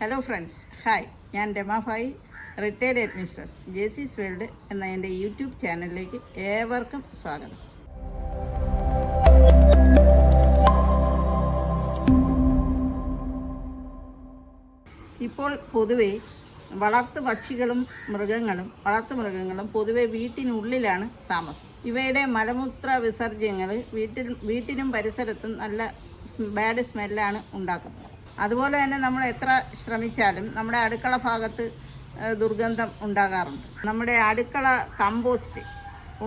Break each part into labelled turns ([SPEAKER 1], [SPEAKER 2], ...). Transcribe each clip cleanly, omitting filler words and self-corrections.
[SPEAKER 1] Hello friends, hi. ഞാൻ Ramabai, retired headmistress, ജേസീസ് world എന്ന എൻ്റെ യൂട്യൂബ് ചാനലിലേക്ക് ഏവർക്കും സ്വാഗതം. ഇപ്പോൾ പൊതുവെ വളർത്തുമൃഗങ്ങളും പൊതുവെ വീട്ടിനുള്ളിലാണ് താമസം. ഇവയുടെ മലമൂത്ര വിസർജ്യങ്ങൾ വീട്ടിനും പരിസരത്തും നല്ല ബാഡ് സ്മെല്ലാണ് ഉണ്ടാക്കുന്നത്. അതുപോലെ തന്നെ നമ്മൾ എത്ര ശ്രമിച്ചാലും നമ്മുടെ അടുക്കള ഭാഗത്ത് ദുർഗന്ധം ഉണ്ടാകാറുണ്ട്. നമ്മുടെ അടുക്കള കമ്പോസ്റ്റ്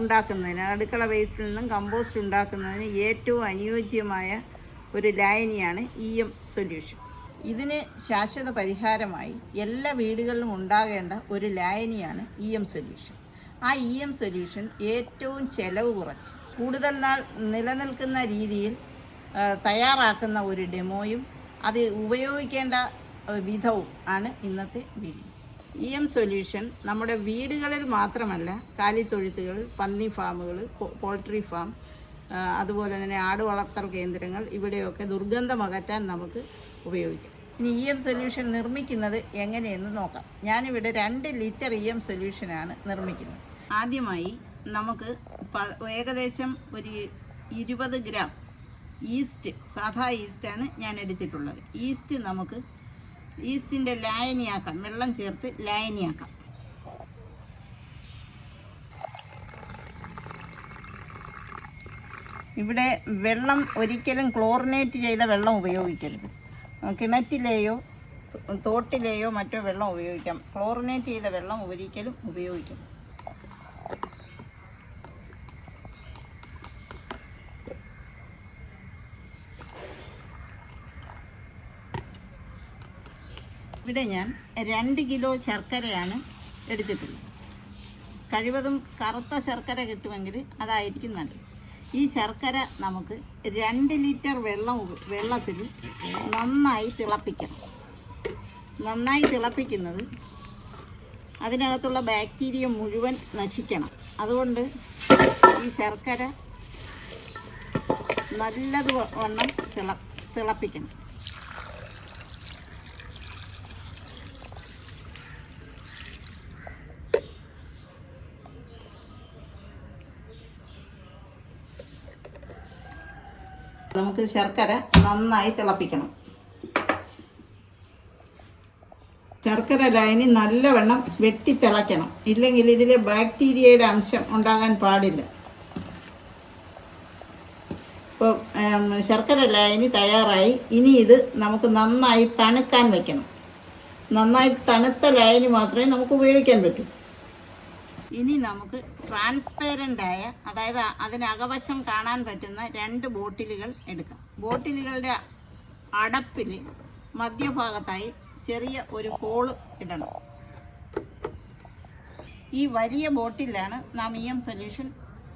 [SPEAKER 1] ഉണ്ടാക്കുന്നതിന്, അടുക്കള വേസ്റ്റിൽ നിന്നും കമ്പോസ്റ്റ് ഉണ്ടാക്കുന്നതിന് ഏറ്റവും അനുയോജ്യമായ ഒരു ലായനിയാണ് EM സൊല്യൂഷൻ. ഇതിന് ശാശ്വത പരിഹാരമായി എല്ലാ വീടുകളിലും ഉണ്ടാകേണ്ട ഒരു ലായനിയാണ് EM സൊല്യൂഷൻ. ആ EM സൊല്യൂഷൻ ഏറ്റവും ചെലവ് കുറച്ച് കൂടുതൽ നാൾ നിലനിൽക്കുന്ന രീതിയിൽ തയ്യാറാക്കുന്ന ഒരു ഡെമോയും അത് ഉപയോഗിക്കേണ്ട വിധവും ആണ് ഇന്നത്തെ വീഡിയോ. EM സൊല്യൂഷൻ നമ്മുടെ വീടുകളിൽ മാത്രമല്ല, കാലിത്തൊഴുത്തുകൾ, പന്നി ഫാമുകൾ, പോൾട്രി ഫാം, അതുപോലെ തന്നെ ആട് വളർത്തൽ കേന്ദ്രങ്ങൾ, ഇവിടെയൊക്കെ ദുർഗന്ധം അകറ്റാൻ നമുക്ക് ഉപയോഗിക്കാം. ഇനി EM സൊല്യൂഷൻ നിർമ്മിക്കുന്നത് എങ്ങനെയെന്ന് നോക്കാം. ഞാനിവിടെ 2 ലിറ്റർ EM സൊല്യൂഷനാണ് നിർമ്മിക്കുന്നത്. ആദ്യമായി നമുക്ക് ഏകദേശം ഒരു 20 ഗ്രാം ഈസ്റ്റ്, സാധാ ഈസ്റ്റാണ് ഞാൻ എടുത്തിട്ടുള്ളത്. ഈസ്റ്റിൻ്റെ ലായനിയാക്കാം, വെള്ളം ചേർത്ത് ലായനിയാക്കാം. ഇവിടെ വെള്ളം ഒരിക്കലും ക്ലോറിനേറ്റ് ചെയ്ത വെള്ളം ഉപയോഗിക്കരുത്. കിണറ്റിലെയോ തോട്ടിലെയോ മറ്റോ വെള്ളം ഉപയോഗിക്കാം. ക്ലോറിനേറ്റ് ചെയ്ത വെള്ളം ഒരിക്കലും ഉപയോഗിക്കരുത്. ഇവിടെ ഞാൻ 2 കിലോ ശർക്കരയാണ് എടുത്തിട്ടുള്ളത്. കഴിവതും കറുത്ത ശർക്കര കിട്ടുമെങ്കിൽ അതായിരിക്കും നല്ലത്. ഈ ശർക്കര നമുക്ക് 2 ലിറ്റർ വെള്ളത്തിൽ നന്നായി തിളപ്പിക്കണം. നന്നായി തിളപ്പിക്കുന്നത് അതിനകത്തുള്ള ബാക്ടീരിയ മുഴുവൻ നശിക്കണം. അതുകൊണ്ട് ഈ ശർക്കര നല്ലതുവണ്ണം തിളപ്പിക്കണം. നമുക്ക് ശർക്കര നന്നായി തിളപ്പിക്കണം. ശർക്കര ലായനി നല്ലവണ്ണം വെട്ടിത്തിളയ്ക്കണം. ഇല്ലെങ്കിൽ ഇതിലെ ബാക്ടീരിയയുടെ അംശം ഉണ്ടാകാൻ പാടില്ല. ഇപ്പോൾ ശർക്കര ലായനി തയ്യാറായി. ഇനി ഇത് നമുക്ക് നന്നായി തണുക്കാൻ വയ്ക്കണം. നന്നായി തണുത്ത ലായനി മാത്രമേ നമുക്ക് ഉപയോഗിക്കാൻ പറ്റൂ. ഇനി നമുക്ക് ട്രാൻസ്പെറൻ്റായ, അതായത് അതിനകവശം കാണാൻ പറ്റുന്ന 2 ബോട്ടിലുകൾ എടുക്കാം. ബോട്ടിലുകളുടെ അടപ്പിൽ മധ്യഭാഗത്തായി ചെറിയ ഒരു ഹോള് ഇടണം. ഈ വലിയ ബോട്ടിലാണ് നാം EM സൊല്യൂഷൻ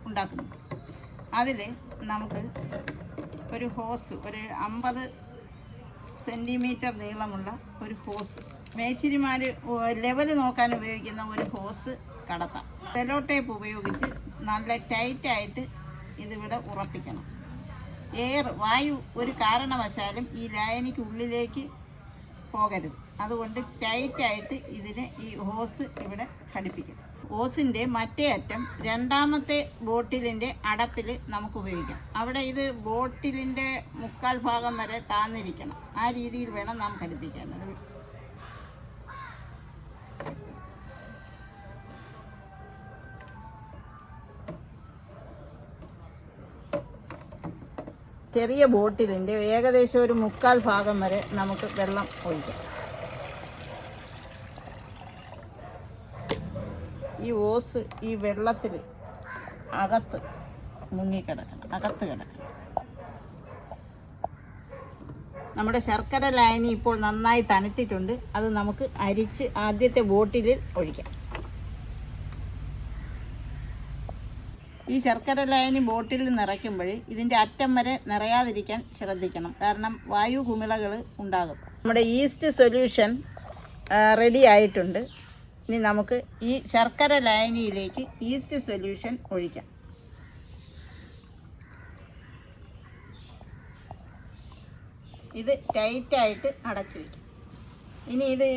[SPEAKER 1] ഉണ്ടാക്കുന്നത്. അതിൽ നമുക്ക് ഒരു ഹോസ്, ഒരു 50 സെൻറ്റിമീറ്റർ നീളമുള്ള ഒരു ഹോസ്, മേശിരിമാർ ലെവൽ നോക്കാൻ ഉപയോഗിക്കുന്ന ഒരു ഹോസ് കടത്താം. സെലോ ടേപ്പ് ഉപയോഗിച്ച് നല്ല ടൈറ്റായിട്ട് ഇതിവിടെ ഉറപ്പിക്കണം. വായു ഒരു കാരണവശാലും ഈ ലായനിക്ക് ഉള്ളിലേക്ക് പോകരുത്. അതുകൊണ്ട് ടൈറ്റായിട്ട് ഈ ഹോസ് ഇവിടെ ഘടിപ്പിക്കണം. ഹോസിൻ്റെ മറ്റേ അറ്റം 2ാമത്തെ ബോട്ടിലിൻ്റെ അടപ്പിൽ നമുക്ക് ഉപയോഗിക്കാം. അവിടെ ഇത് ബോട്ടിലിൻ്റെ 3/4 ഭാഗം വരെ താന്നിരിക്കണം. ആ രീതിയിൽ വേണം നാം ഘടിപ്പിക്കേണ്ടത്. ചെറിയ ബോട്ടിലിൻ്റെ ഏകദേശം ഒരു 3/4 ഭാഗം വരെ നമുക്ക് വെള്ളം ഒഴിക്കാം. ഈ ഓസ് ഈ വെള്ളത്തിൽ അകത്ത് കിടക്കണം. നമ്മുടെ ശർക്കര ലായനി ഇപ്പോൾ നന്നായി തണുത്തിട്ടുണ്ട്. അത് നമുക്ക് അരിച്ച് ആദ്യത്തെ ബോട്ടിലിൽ ഒഴിക്കാം. ഈ ശർക്കര ലായനി ബോട്ടിൽ നിറയ്ക്കുമ്പോൾ ഇതിൻ്റെ അറ്റം വരെ നിറയാതിരിക്കാൻ ശ്രദ്ധിക്കണം. കാരണം വായു കുമിളകൾ ഉണ്ടാകും. നമ്മുടെ ഈസ്റ്റ് സൊല്യൂഷൻ റെഡി ആയിട്ടുണ്ട്. ഇനി നമുക്ക് ഈ ശർക്കര ലായനിയിലേക്ക് ഈസ്റ്റ് സൊല്യൂഷൻ ഒഴിക്കാം. ഇത് ടൈറ്റായിട്ട് അടച്ചു വയ്ക്കും. ഇനി ഇത്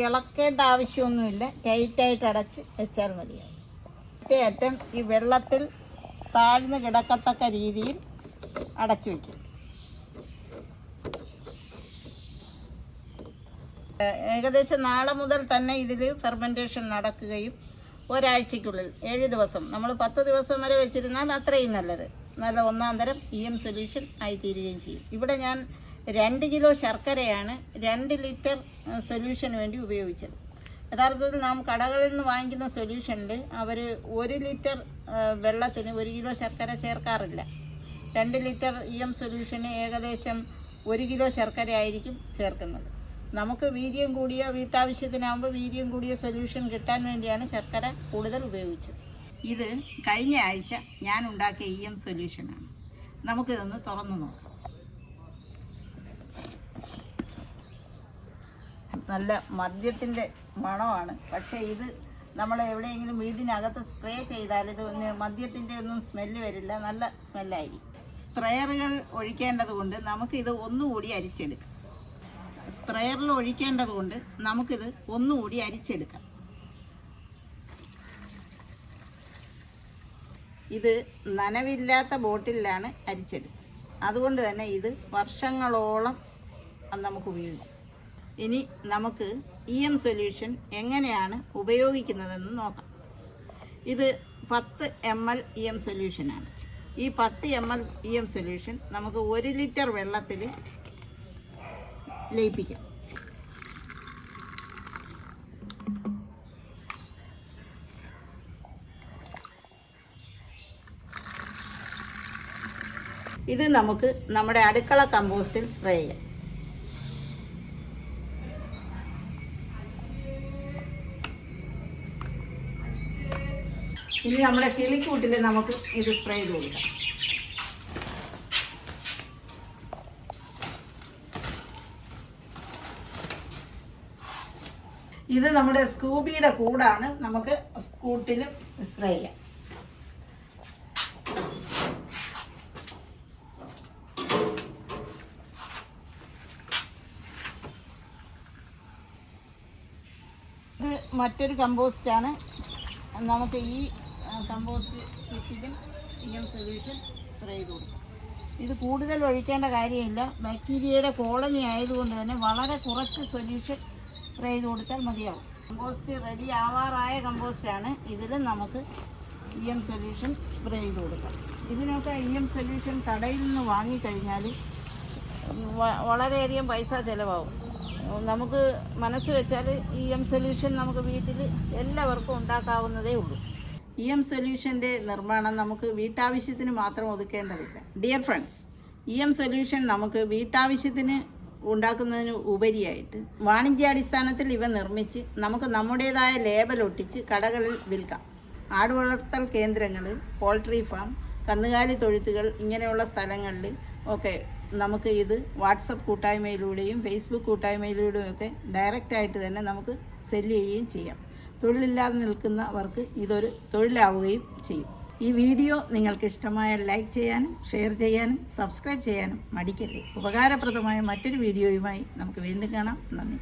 [SPEAKER 1] ഇളക്കേണ്ട ആവശ്യമൊന്നുമില്ല, ടൈറ്റായിട്ട് അടച്ച് വെച്ചാൽ മതിയാവും. മറ്റേ അറ്റം ഈ വെള്ളത്തിൽ താഴ്ന്ന് കിടക്കത്തക്ക രീതിയിൽ അടച്ചു വയ്ക്കും. ഏകദേശം നാളെ മുതൽ തന്നെ ഇതിൽ ഫെർമെൻറ്റേഷൻ നടക്കുകയും ഒരാഴ്ചയ്ക്കുള്ളിൽ 7 ദിവസം, നമ്മൾ 10 ദിവസം വരെ വെച്ചിരുന്നാൽ അത്രയും നല്ലത്, നല്ല ഒന്നാം തരം EM സൊല്യൂഷൻ ആയിത്തീരുകയും ചെയ്യും. ഇവിടെ ഞാൻ 2 കിലോ ശർക്കരയാണ് 2 ലിറ്റർ സൊല്യൂഷന് വേണ്ടി ഉപയോഗിച്ചത്. യഥാർത്ഥത്തിൽ നാം കടകളിൽ നിന്ന് വാങ്ങിക്കുന്ന സൊല്യൂഷനിൽ അവർ 1 ലിറ്റർ വെള്ളത്തിന് 1 കിലോ ശർക്കര ചേർക്കാറില്ല. 2 ലിറ്റർ EM സൊല്യൂഷന് ഏകദേശം 1 കിലോ ശർക്കര ആയിരിക്കും ചേർക്കുന്നത്. നമുക്ക് വീര്യം കൂടിയ, വീട്ടാവശ്യത്തിനാകുമ്പോൾ വീര്യം കൂടിയ സൊല്യൂഷൻ കിട്ടാൻ വേണ്ടിയാണ് ശർക്കര കൂടുതൽ ഉപയോഗിച്ചത്. ഇത് കഴിഞ്ഞ ആഴ്ച ഞാൻ ഉണ്ടാക്കിയ EM സൊല്യൂഷനാണ്. നമുക്കിതൊന്ന് തുറന്നു നോക്കാം. നല്ല മദ്യത്തിൻ്റെ മണമാണ്. പക്ഷേ ഇത് നമ്മൾ എവിടെയെങ്കിലും വീടിനകത്ത് സ്പ്രേ ചെയ്താൽ ഇത് മദ്യത്തിൻ്റെ ഒന്നും സ്മെല്ല് വരില്ല, നല്ല സ്മെല്ലായിരിക്കും. സ്പ്രേയറുകൾ ഒഴിക്കേണ്ടത് കൊണ്ട് നമുക്കിത് ഒന്നുകൂടി അരിച്ചെടുക്കാം. സ്പ്രേയറിൽ ഒഴിക്കേണ്ടത് കൊണ്ട് നമുക്കിത് ഒന്നുകൂടി അരിച്ചെടുക്കാം. ഇത് നനവില്ലാത്ത ബോട്ടിലാണ് അരിച്ചെടുക്കുക. അതുകൊണ്ട് തന്നെ ഇത് വർഷങ്ങളോളം നമുക്ക് ഉപയോഗിക്കാം. ഇനി നമുക്ക് EM സൊല്യൂഷൻ എങ്ങനെയാണ് ഉപയോഗിക്കുന്നതെന്ന് നോക്കാം. ഇത് 10 ml EM സൊല്യൂഷനാണ്. ഈ 10 ml EM സൊല്യൂഷൻ നമുക്ക് 1 ലിറ്റർ വെള്ളത്തിൽ ലയിപ്പിക്കാം. ഇത് നമുക്ക് നമ്മുടെ അടുക്കള കമ്പോസ്റ്റിൽ സ്പ്രേ ചെയ്യാം. ഇനി നമ്മുടെ കിളിക്കൂട്ടിൽ നമുക്ക് ഇത് സ്പ്രേ ചെയ്ത് കൊടുക്കാം. ഇത് നമ്മുടെ സ്കൂബിയുടെ കൂടാണ്, നമുക്ക് സ്കൂട്ടിൽ സ്പ്രേ ചെയ്യാം. ഇത് മറ്റൊരു കമ്പോസ്റ്റാണ്. നമുക്ക് ഈ കമ്പോസ്റ്റ് കിറ്റിലും EM സൊല്യൂഷൻ സ്പ്രേ ചെയ്ത് കൊടുക്കും. ഇത് കൂടുതൽ ഒഴിക്കേണ്ട കാര്യമില്ല, ബാക്ടീരിയയുടെ കോളനി ആയതുകൊണ്ട് തന്നെ വളരെ കുറച്ച് സൊല്യൂഷൻ സ്പ്രേ ചെയ്ത് കൊടുത്താൽ മതിയാവും. കമ്പോസ്റ്റ് റെഡി ആവാറായ കമ്പോസ്റ്റാണ്. ഇതിൽ നമുക്ക് EM സൊല്യൂഷൻ സ്പ്രേ ചെയ്ത് കൊടുക്കാം. ഇതിനൊക്കെ EM സൊല്യൂഷൻ കടയിൽ നിന്ന് വാങ്ങിക്കഴിഞ്ഞാൽ വളരെയധികം പൈസ ചിലവാകും. നമുക്ക് മനസ്സ് വെച്ചാൽ EM സൊല്യൂഷൻ നമുക്ക് വീട്ടിൽ എല്ലാവർക്കും ഉണ്ടാക്കാവുന്നതേ ഉള്ളൂ. EM സൊല്യൂഷൻ്റെ നിർമ്മാണം നമുക്ക് വീട്ടാവശ്യത്തിന് മാത്രം ഒതുക്കേണ്ടതില്ല. ഡിയർ ഫ്രണ്ട്സ്, EM സൊല്യൂഷൻ നമുക്ക് വീട്ടാവശ്യത്തിന് ഉണ്ടാക്കുന്നതിന് ഉപരിയായിട്ട് വാണിജ്യാടിസ്ഥാനത്തിൽ ഇവ നിർമ്മിച്ച് നമുക്ക് നമ്മുടേതായ ലേബൽ ഒട്ടിച്ച് കടകളിൽ വിൽക്കാം. ആടുവളർത്തൽ കേന്ദ്രങ്ങളിൽ, പോൾട്രി ഫാം, കന്നുകാലി തൊഴുത്തുകൾ ഇങ്ങനെയുള്ള സ്ഥലങ്ങളിൽ ഒക്കെ നമുക്ക് ഇത് വാട്സപ്പ് കൂട്ടായ്മയിലൂടെയും ഫേസ്ബുക്ക് കൂട്ടായ്മയിലൂടെയും ഒക്കെ ഡയറക്റ്റായിട്ട് തന്നെ നമുക്ക് സെല്ല് ചെയ്യുകയും ചെയ്യാം. തൊഴിലില്ലാതെ നിൽക്കുന്നവർക്ക് ഇതൊരു തൊഴിലാവുകയും ചെയ്യും. ഈ വീഡിയോ നിങ്ങൾക്ക് ഇഷ്ടമായാൽ ലൈക്ക് ചെയ്യാനും ഷെയർ ചെയ്യാനും സബ്സ്ക്രൈബ് ചെയ്യാനും മടിക്കല്ലേ. ഉപകാരപ്രദമായ മറ്റൊരു വീഡിയോയുമായി നമുക്ക് വീണ്ടും കാണാം. നന്ദി.